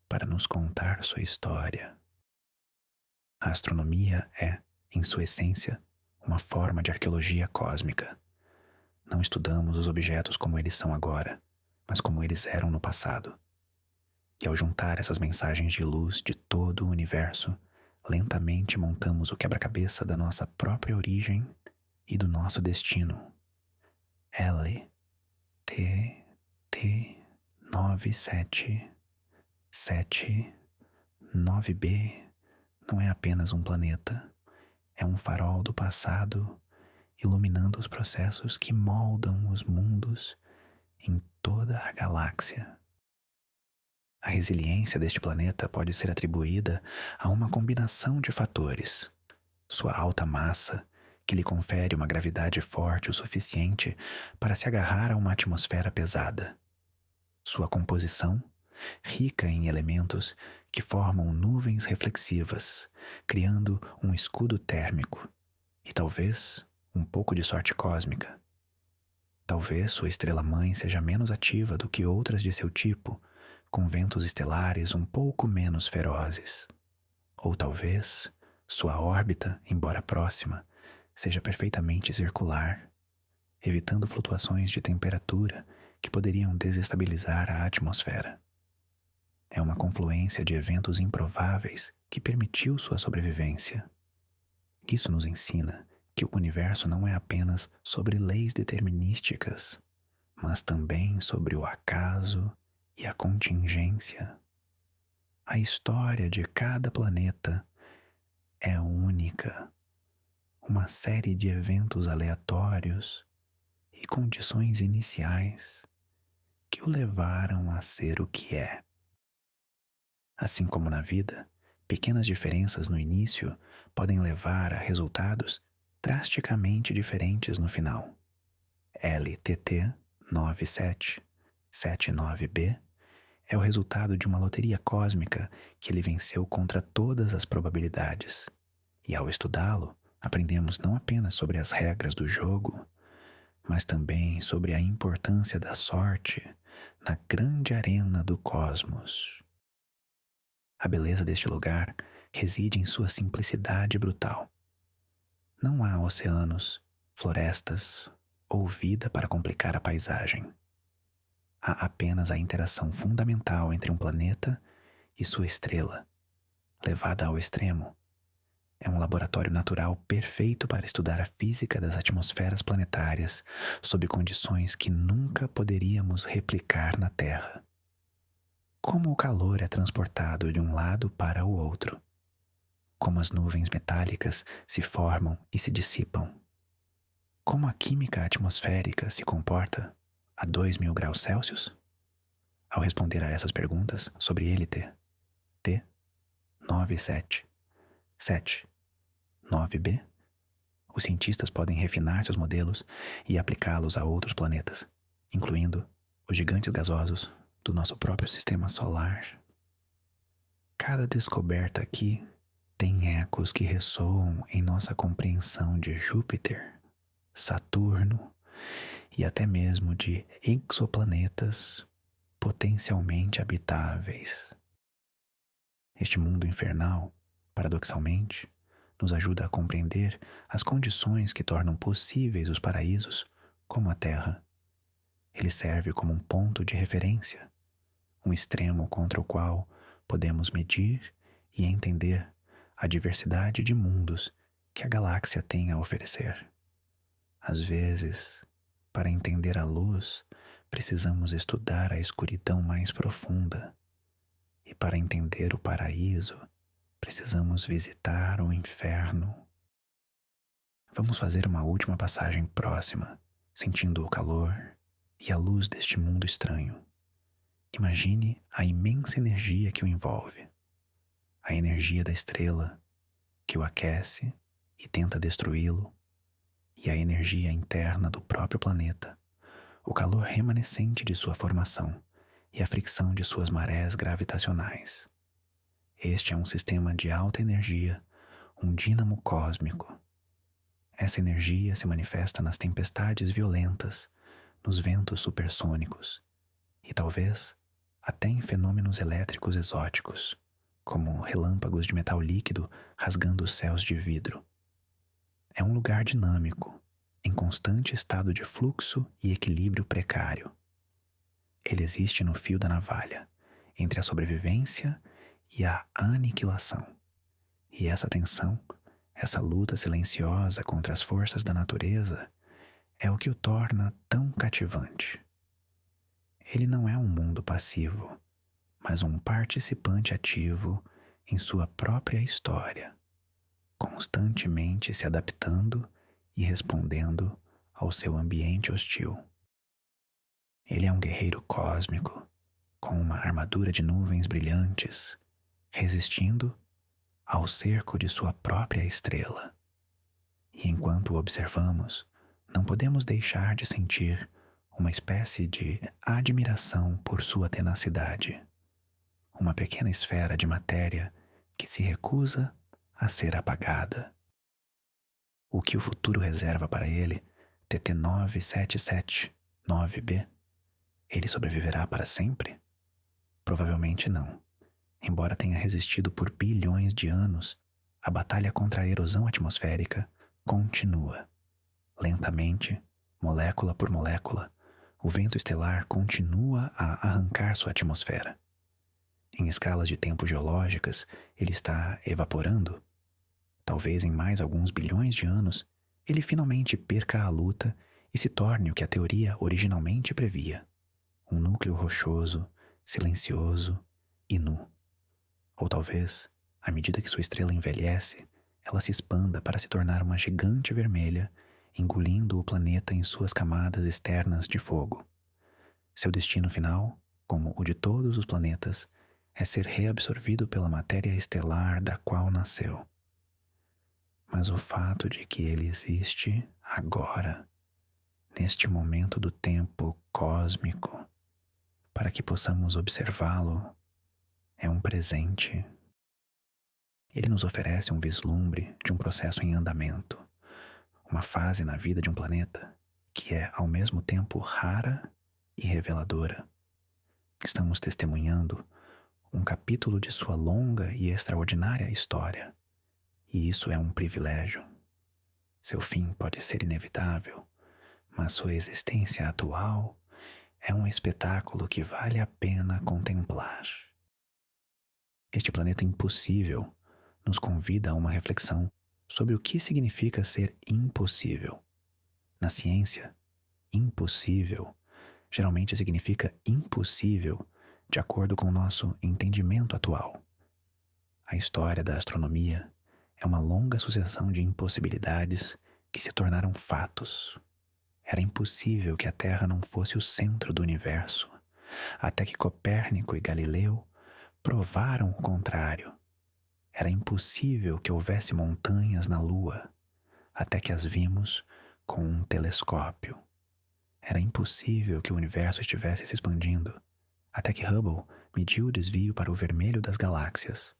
para nos contar sua história. A astronomia é, em sua essência, uma forma de arqueologia cósmica. Não estudamos os objetos como eles são agora, mas como eles eram no passado. E ao juntar essas mensagens de luz de todo o universo, lentamente montamos o quebra-cabeça da nossa própria origem e do nosso destino. L, T, T, 977, 9B não é apenas um planeta, é um farol do passado iluminando os processos que moldam os mundos em toda a galáxia. A resiliência deste planeta pode ser atribuída a uma combinação de fatores. Sua alta massa, que lhe confere uma gravidade forte o suficiente para se agarrar a uma atmosfera pesada. Sua composição, rica em elementos que formam nuvens reflexivas, criando um escudo térmico e talvez um pouco de sorte cósmica. Talvez sua estrela-mãe seja menos ativa do que outras de seu tipo, com ventos estelares um pouco menos ferozes. Ou talvez sua órbita, embora próxima, seja perfeitamente circular, evitando flutuações de temperatura que poderiam desestabilizar a atmosfera. É uma confluência de eventos improváveis que permitiu sua sobrevivência. Isso nos ensina que o universo não é apenas sobre leis determinísticas, mas também sobre o acaso e a contingência. A história de cada planeta é única, uma série de eventos aleatórios e condições iniciais que o levaram a ser o que é. Assim como na vida, pequenas diferenças no início podem levar a resultados drasticamente diferentes no final. LTT 9779B é o resultado de uma loteria cósmica que ele venceu contra todas as probabilidades. E ao estudá-lo, aprendemos não apenas sobre as regras do jogo, mas também sobre a importância da sorte na grande arena do cosmos. A beleza deste lugar reside em sua simplicidade brutal. Não há oceanos, florestas ou vida para complicar a paisagem. Há apenas a interação fundamental entre um planeta e sua estrela, levada ao extremo. É um laboratório natural perfeito para estudar a física das atmosferas planetárias sob condições que nunca poderíamos replicar na Terra. Como o calor é transportado de um lado para o outro. Como as nuvens metálicas se formam e se dissipam. Como a química atmosférica se comporta a 2000 graus Celsius? Ao responder a essas perguntas sobre LT, T 977, 9B, os cientistas podem refinar seus modelos e aplicá-los a outros planetas, incluindo os gigantes gasosos do nosso próprio sistema solar. Cada descoberta aqui tem ecos que ressoam em nossa compreensão de Júpiter, Saturno e até mesmo de exoplanetas potencialmente habitáveis. Este mundo infernal, paradoxalmente, nos ajuda a compreender as condições que tornam possíveis os paraísos como a Terra. Ele serve como um ponto de referência, um extremo contra o qual podemos medir e entender a diversidade de mundos que a galáxia tem a oferecer. Às vezes, para entender a luz, precisamos estudar a escuridão mais profunda. E para entender o paraíso, precisamos visitar o inferno. Vamos fazer uma última passagem próxima, sentindo o calor e a luz deste mundo estranho. Imagine a imensa energia que o envolve. A energia da estrela, que o aquece e tenta destruí-lo, e a energia interna do próprio planeta, o calor remanescente de sua formação e a fricção de suas marés gravitacionais. Este é um sistema de alta energia, um dínamo cósmico. Essa energia se manifesta nas tempestades violentas, nos ventos supersônicos e talvez até em fenômenos elétricos exóticos, como relâmpagos de metal líquido rasgando os céus de vidro. É um lugar dinâmico, em constante estado de fluxo e equilíbrio precário. Ele existe no fio da navalha, entre a sobrevivência e a aniquilação. E essa tensão, essa luta silenciosa contra as forças da natureza, é o que o torna tão cativante. Ele não é um mundo passivo, mas um participante ativo em sua própria história, constantemente se adaptando e respondendo ao seu ambiente hostil. Ele é um guerreiro cósmico, com uma armadura de nuvens brilhantes, resistindo ao cerco de sua própria estrela. E enquanto o observamos, não podemos deixar de sentir uma espécie de admiração por sua tenacidade. Uma pequena esfera de matéria que se recusa a ser apagada. O que o futuro reserva para ele, TT-977-9B, ele sobreviverá para sempre? Provavelmente não. Embora tenha resistido por bilhões de anos, a batalha contra a erosão atmosférica continua. Lentamente, molécula por molécula, o vento estelar continua a arrancar sua atmosfera. Em escalas de tempo geológicas, ele está evaporando. Talvez em mais alguns bilhões de anos, ele finalmente perca a luta e se torne o que a teoria originalmente previa: um núcleo rochoso, silencioso e nu. Ou talvez, à medida que sua estrela envelhece, ela se expanda para se tornar uma gigante vermelha, engolindo o planeta em suas camadas externas de fogo. Seu destino final, como o de todos os planetas, é ser reabsorvido pela matéria estelar da qual nasceu. Mas o fato de que ele existe agora, neste momento do tempo cósmico, para que possamos observá-lo, é um presente. Ele nos oferece um vislumbre de um processo em andamento, uma fase na vida de um planeta que é ao mesmo tempo rara e reveladora. Estamos testemunhando um capítulo de sua longa e extraordinária história, e isso é um privilégio. Seu fim pode ser inevitável, mas sua existência atual é um espetáculo que vale a pena contemplar. Este planeta impossível nos convida a uma reflexão sobre o que significa ser impossível. Na ciência, impossível geralmente significa impossível de acordo com o nosso entendimento atual. A história da astronomia é uma longa sucessão de impossibilidades que se tornaram fatos. Era impossível que a Terra não fosse o centro do universo, até que Copérnico e Galileu provaram o contrário. Era impossível que houvesse montanhas na Lua, até que as vimos com um telescópio. Era impossível que o universo estivesse se expandindo, até que Hubble mediu o desvio para o vermelho das galáxias.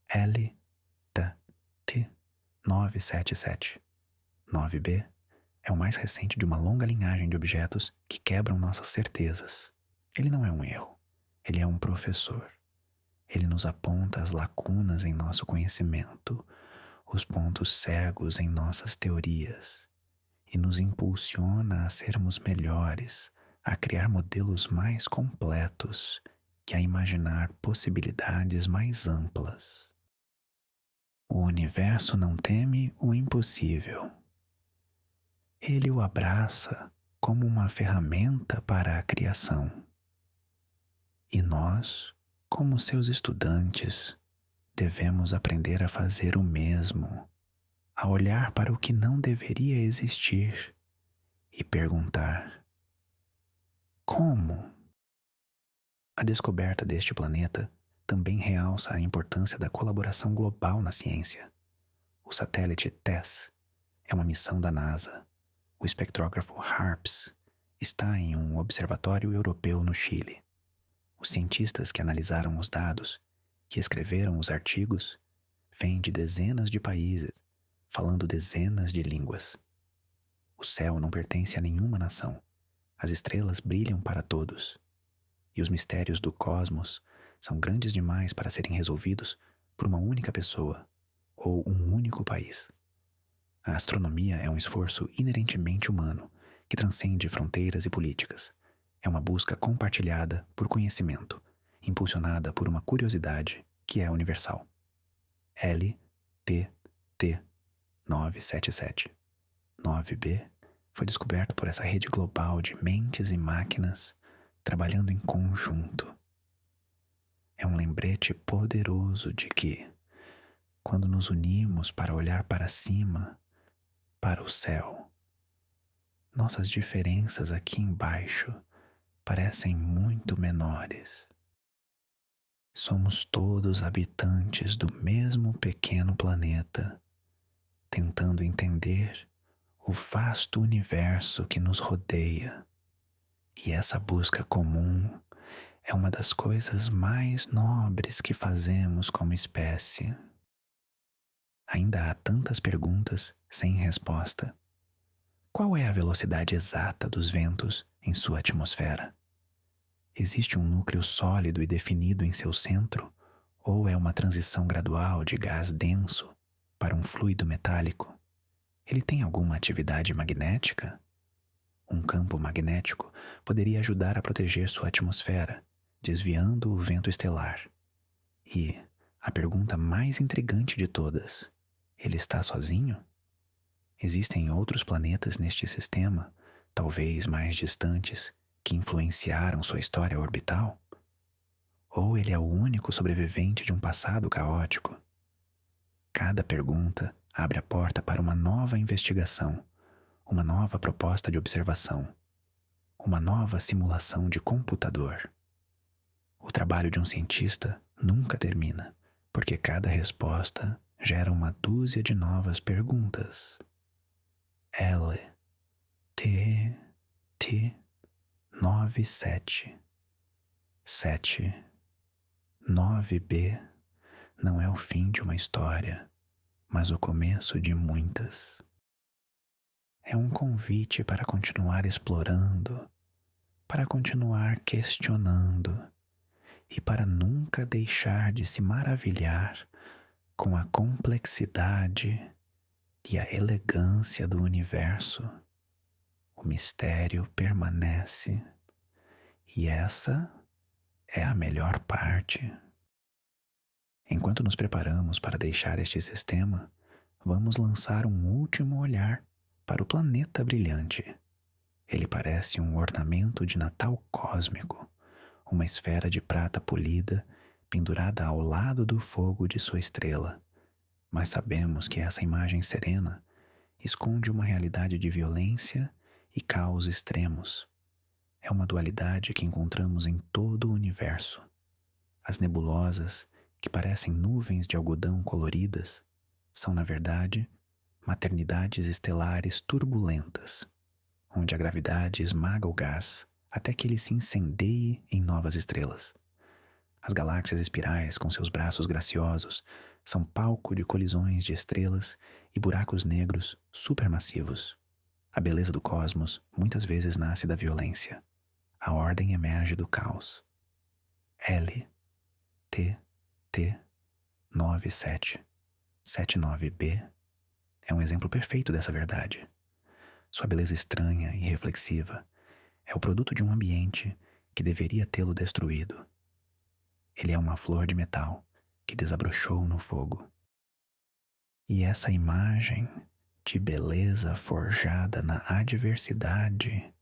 LTT-977-9B é o mais recente de uma longa linhagem de objetos que quebram nossas certezas. Ele não é um erro, ele é um professor. Ele nos aponta as lacunas em nosso conhecimento, os pontos cegos em nossas teorias, e nos impulsiona a sermos melhores, a criar modelos mais completos e a imaginar possibilidades mais amplas. O universo não teme o impossível. Ele o abraça como uma ferramenta para a criação. E nós, como seus estudantes, devemos aprender a fazer o mesmo, a olhar para o que não deveria existir e perguntar: como? A descoberta deste planeta também realça a importância da colaboração global na ciência. O satélite TESS é uma missão da NASA. O espectrógrafo HARPS está em um observatório europeu no Chile. Os cientistas que analisaram os dados que escreveram os artigos vêm de dezenas de países, falando dezenas de línguas. O céu não pertence a nenhuma nação. As estrelas brilham para todos. E os mistérios do cosmos são grandes demais para serem resolvidos por uma única pessoa ou um único país. A astronomia é um esforço inerentemente humano que transcende fronteiras e políticas. É uma busca compartilhada por conhecimento, impulsionada por uma curiosidade que é universal. LTT 977 9B foi descoberto por essa rede global de mentes e máquinas trabalhando em conjunto. É um lembrete poderoso de que, quando nos unimos para olhar para cima, para o céu, nossas diferenças aqui embaixo parecem muito menores. Somos todos habitantes do mesmo pequeno planeta, tentando entender o vasto universo que nos rodeia. E essa busca comum é uma das coisas mais nobres que fazemos como espécie. Ainda há tantas perguntas sem resposta. Qual é a velocidade exata dos ventos em sua atmosfera? Existe um núcleo sólido e definido em seu centro, ou é uma transição gradual de gás denso para um fluido metálico? Ele tem alguma atividade magnética? Um campo magnético poderia ajudar a proteger sua atmosfera, desviando o vento estelar. E a pergunta mais intrigante de todas: ele está sozinho? Existem outros planetas neste sistema, talvez mais distantes, que influenciaram sua história orbital? Ou ele é o único sobrevivente de um passado caótico? Cada pergunta abre a porta para uma nova investigação, uma nova proposta de observação, uma nova simulação de computador. O trabalho de um cientista nunca termina, porque cada resposta gera uma dúzia de novas perguntas. L, T, T, 97, 7, 9B não é o fim de uma história, mas o começo de muitas. É um convite para continuar explorando, para continuar questionando e para nunca deixar de se maravilhar com a complexidade e a elegância do universo. O mistério permanece e essa é a melhor parte. Enquanto nos preparamos para deixar este sistema, vamos lançar um último olhar para o planeta brilhante. Ele parece um ornamento de Natal cósmico, uma esfera de prata polida pendurada ao lado do fogo de sua estrela. Mas sabemos que essa imagem serena esconde uma realidade de violência e caos extremos. É uma dualidade que encontramos em todo o universo. As nebulosas, que parecem nuvens de algodão coloridas, são, na verdade, maternidades estelares turbulentas, onde a gravidade esmaga o gás até que ele se incendeie em novas estrelas. As galáxias espirais, com seus braços graciosos, são palco de colisões de estrelas e buracos negros supermassivos. A beleza do cosmos muitas vezes nasce da violência. A ordem emerge do caos. L, T, T, 9779B é um exemplo perfeito dessa verdade. Sua beleza estranha e reflexiva é o produto de um ambiente que deveria tê-lo destruído. Ele é uma flor de metal que desabrochou no fogo. E essa imagem de beleza forjada na adversidade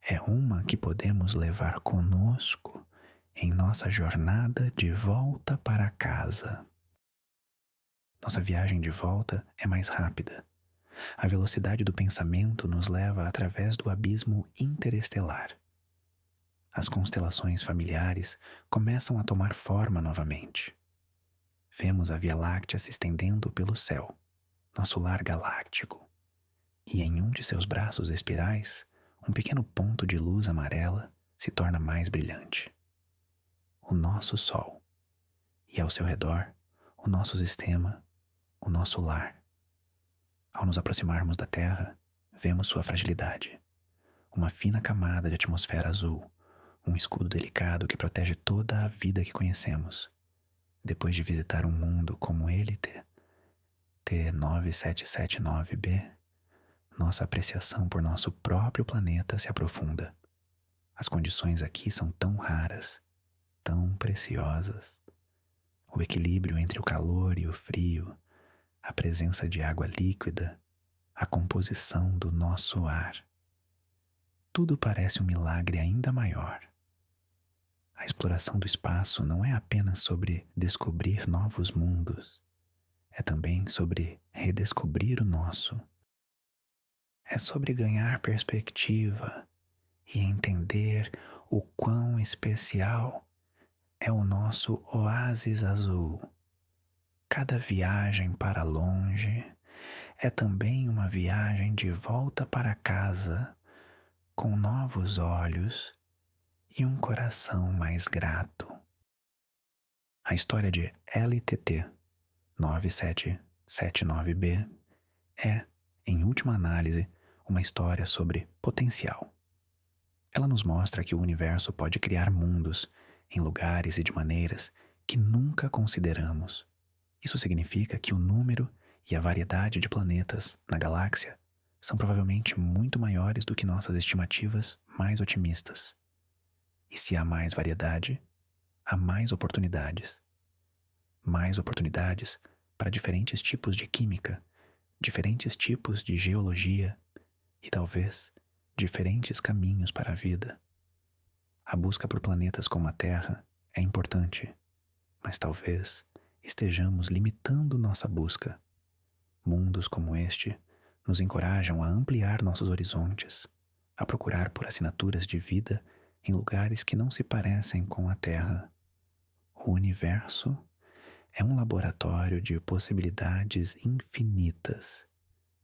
é uma que podemos levar conosco em nossa jornada de volta para casa. Nossa viagem de volta é mais rápida. A velocidade do pensamento nos leva através do abismo interestelar. As constelações familiares começam a tomar forma novamente. Vemos a Via Láctea se estendendo pelo céu, nosso lar galáctico, e em um de seus braços espirais, um pequeno ponto de luz amarela se torna mais brilhante. O nosso Sol. e ao seu redor, o nosso sistema, o nosso lar. Ao nos aproximarmos da Terra, vemos sua fragilidade. Uma fina camada de atmosfera azul, um escudo delicado que protege toda a vida que conhecemos. Depois de visitar um mundo como ele T9779b, nossa apreciação por nosso próprio planeta se aprofunda. As condições aqui são tão raras, tão preciosas. O equilíbrio entre o calor e o frio, a presença de água líquida, a composição do nosso ar. Tudo parece um milagre ainda maior. A exploração do espaço não é apenas sobre descobrir novos mundos, é também sobre redescobrir o nosso. É sobre ganhar perspectiva e entender o quão especial é o nosso oásis azul. Cada viagem para longe é também uma viagem de volta para casa, com novos olhos e um coração mais grato. A história de LTT 9779b é, em última análise, uma história sobre potencial. Ela nos mostra que o universo pode criar mundos em lugares e de maneiras que nunca consideramos. Isso significa que o número e a variedade de planetas na galáxia são provavelmente muito maiores do que nossas estimativas mais otimistas. E se há mais variedade, há mais oportunidades. Mais oportunidades para diferentes tipos de química, diferentes tipos de geologia e talvez diferentes caminhos para a vida. A busca por planetas como a Terra é importante, mas talvez estejamos limitando nossa busca. Mundos como este nos encorajam a ampliar nossos horizontes, a procurar por assinaturas de vida em lugares que não se parecem com a Terra. O universo é um laboratório de possibilidades infinitas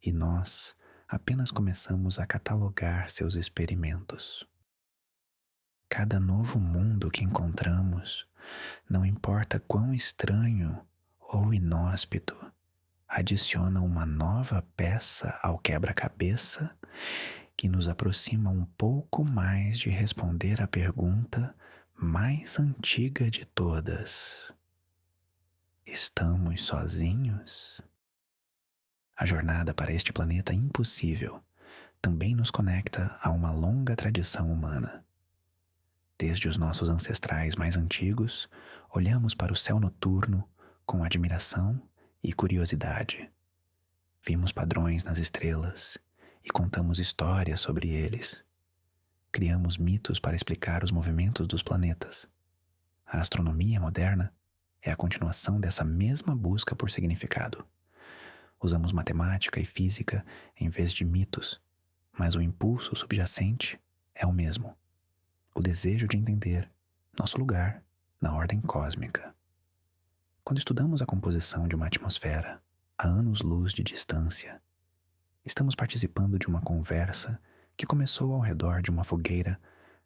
e nós apenas começamos a catalogar seus experimentos. Cada novo mundo que encontramos, não importa quão estranho ou inóspito, adiciona uma nova peça ao quebra-cabeça que nos aproxima um pouco mais de responder à pergunta mais antiga de todas: estamos sozinhos? A jornada para este planeta impossível também nos conecta a uma longa tradição humana. Desde os nossos ancestrais mais antigos, olhamos para o céu noturno com admiração e curiosidade. Vimos padrões nas estrelas e contamos histórias sobre eles. Criamos mitos para explicar os movimentos dos planetas. A astronomia moderna é a continuação dessa mesma busca por significado. Usamos matemática e física em vez de mitos, mas o impulso subjacente é o mesmo: o desejo de entender nosso lugar na ordem cósmica. Quando estudamos a composição de uma atmosfera a anos-luz de distância, estamos participando de uma conversa que começou ao redor de uma fogueira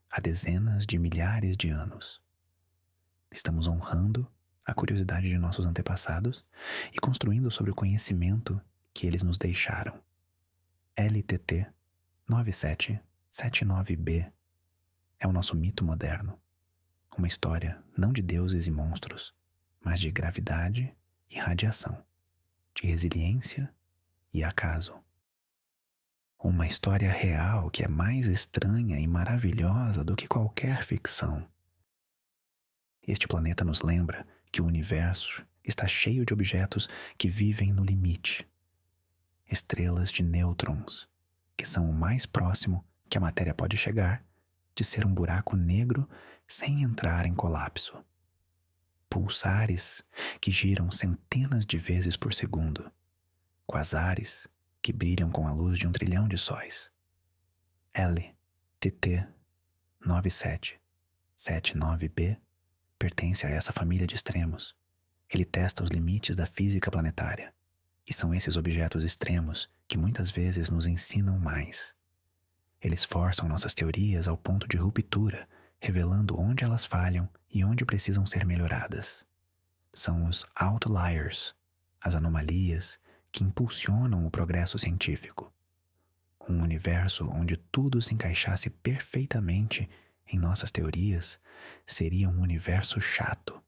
há dezenas de milhares de anos. Estamos honrando a curiosidade de nossos antepassados e construindo sobre o conhecimento que eles nos deixaram. LTT 9779b é o nosso mito moderno, uma história não de deuses e monstros, mas de gravidade e radiação, de resiliência e acaso. Uma história real que é mais estranha e maravilhosa do que qualquer ficção. Este planeta nos lembra que o universo está cheio de objetos que vivem no limite. Estrelas de nêutrons, que são o mais próximo que a matéria pode chegar de ser um buraco negro sem entrar em colapso. Pulsares que giram centenas de vezes por segundo. Quasares que brilham com a luz de 1 trilhão de sóis. LTT 9779b pertence a essa família de extremos. Ele testa os limites da física planetária. E são esses objetos extremos que muitas vezes nos ensinam mais. Eles forçam nossas teorias ao ponto de ruptura, revelando onde elas falham e onde precisam ser melhoradas. São os outliers, as anomalias que impulsionam o progresso científico. Um universo onde tudo se encaixasse perfeitamente em nossas teorias seria um universo chato.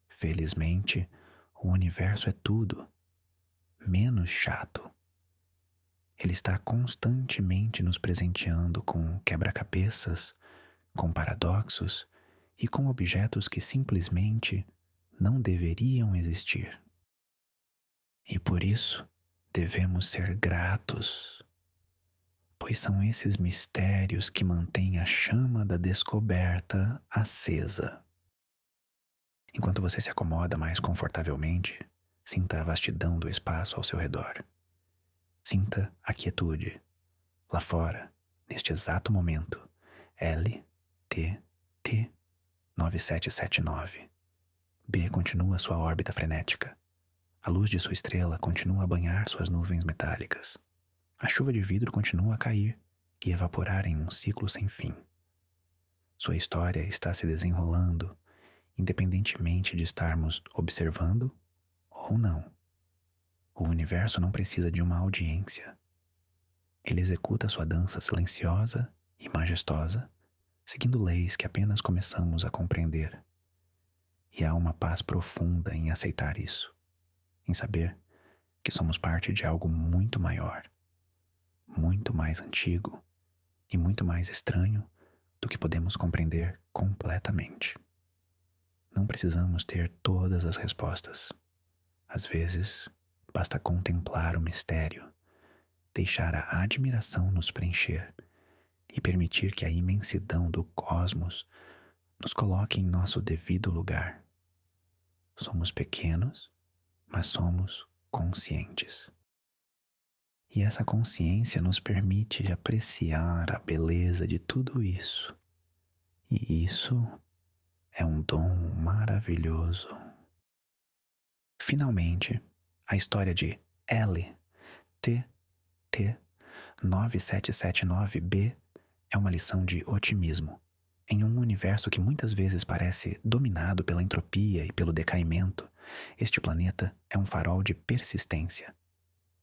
Felizmente, o universo é tudo, menos chato. Ele está constantemente nos presenteando com quebra-cabeças, com paradoxos e com objetos que simplesmente não deveriam existir. E por isso devemos ser gratos, pois são esses mistérios que mantêm a chama da descoberta acesa. Enquanto você se acomoda mais confortavelmente, sinta a vastidão do espaço ao seu redor. Sinta a quietude. Lá fora, neste exato momento, LTT 9779. B continua sua órbita frenética. A luz de sua estrela continua a banhar suas nuvens metálicas. A chuva de vidro continua a cair e evaporar em um ciclo sem fim. Sua história está se desenrolando, independentemente de estarmos observando ou não. O universo não precisa de uma audiência. Ele executa sua dança silenciosa e majestosa, seguindo leis que apenas começamos a compreender. E há uma paz profunda em aceitar isso, em saber que somos parte de algo muito maior, muito mais antigo e muito mais estranho do que podemos compreender completamente. Não precisamos ter todas as respostas. Às vezes, basta contemplar o mistério, deixar a admiração nos preencher e permitir que a imensidão do cosmos nos coloque em nosso devido lugar. Somos pequenos, mas somos conscientes. E essa consciência nos permite apreciar a beleza de tudo isso. E isso é um dom maravilhoso. Finalmente, a história de LTT 9779b é uma lição de otimismo. Em um universo que muitas vezes parece dominado pela entropia e pelo decaimento, este planeta é um farol de persistência.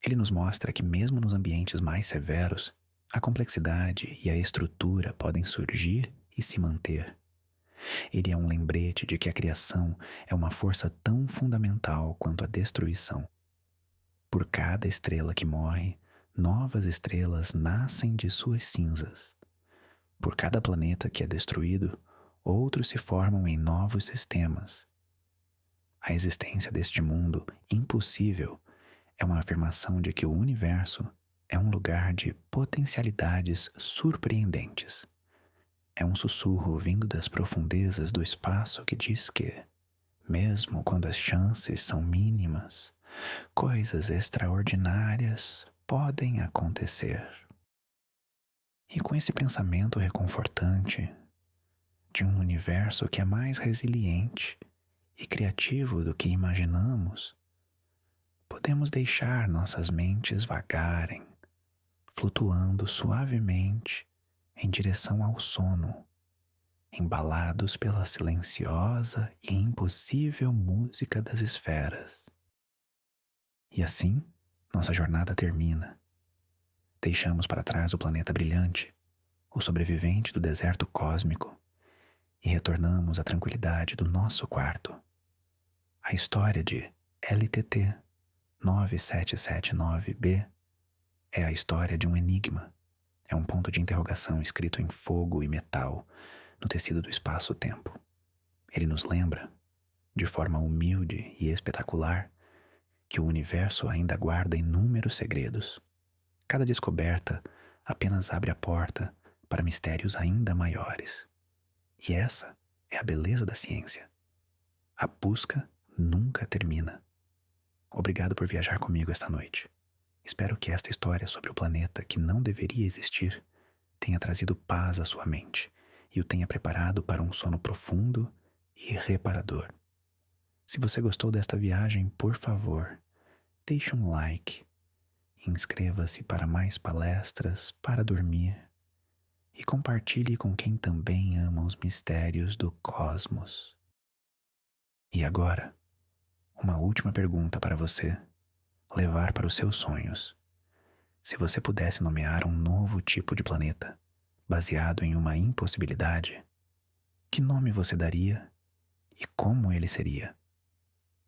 Ele nos mostra que mesmo nos ambientes mais severos, a complexidade e a estrutura podem surgir e se manter. Ele é um lembrete de que a criação é uma força tão fundamental quanto a destruição. Por cada estrela que morre, novas estrelas nascem de suas cinzas. Por cada planeta que é destruído, outros se formam em novos sistemas. A existência deste mundo impossível é uma afirmação de que o universo é um lugar de potencialidades surpreendentes. É um sussurro vindo das profundezas do espaço que diz que, mesmo quando as chances são mínimas, coisas extraordinárias podem acontecer. E com esse pensamento reconfortante de um universo que é mais resiliente e criativo do que imaginamos, podemos deixar nossas mentes vagarem, flutuando suavemente em direção ao sono, embalados pela silenciosa e impossível música das esferas. E assim, nossa jornada termina. Deixamos para trás o planeta brilhante, o sobrevivente do deserto cósmico, e retornamos à tranquilidade do nosso quarto. A história de LTT 9779b é a história de um enigma. É um ponto de interrogação escrito em fogo e metal no tecido do espaço-tempo. Ele nos lembra, de forma humilde e espetacular, que o universo ainda guarda inúmeros segredos. Cada descoberta apenas abre a porta para mistérios ainda maiores. E essa é a beleza da ciência. A busca nunca termina. Obrigado por viajar comigo esta noite. Espero que esta história sobre o planeta que não deveria existir tenha trazido paz à sua mente e o tenha preparado para um sono profundo e reparador. Se você gostou desta viagem, por favor, deixe um like, inscreva-se para mais palestras para dormir e compartilhe com quem também ama os mistérios do cosmos. E agora, uma última pergunta para você levar para os seus sonhos. Se você pudesse nomear um novo tipo de planeta, baseado em uma impossibilidade, que nome você daria e como ele seria?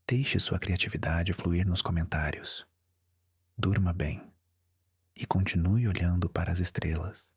Deixe sua criatividade fluir nos comentários. Durma bem e continue olhando para as estrelas.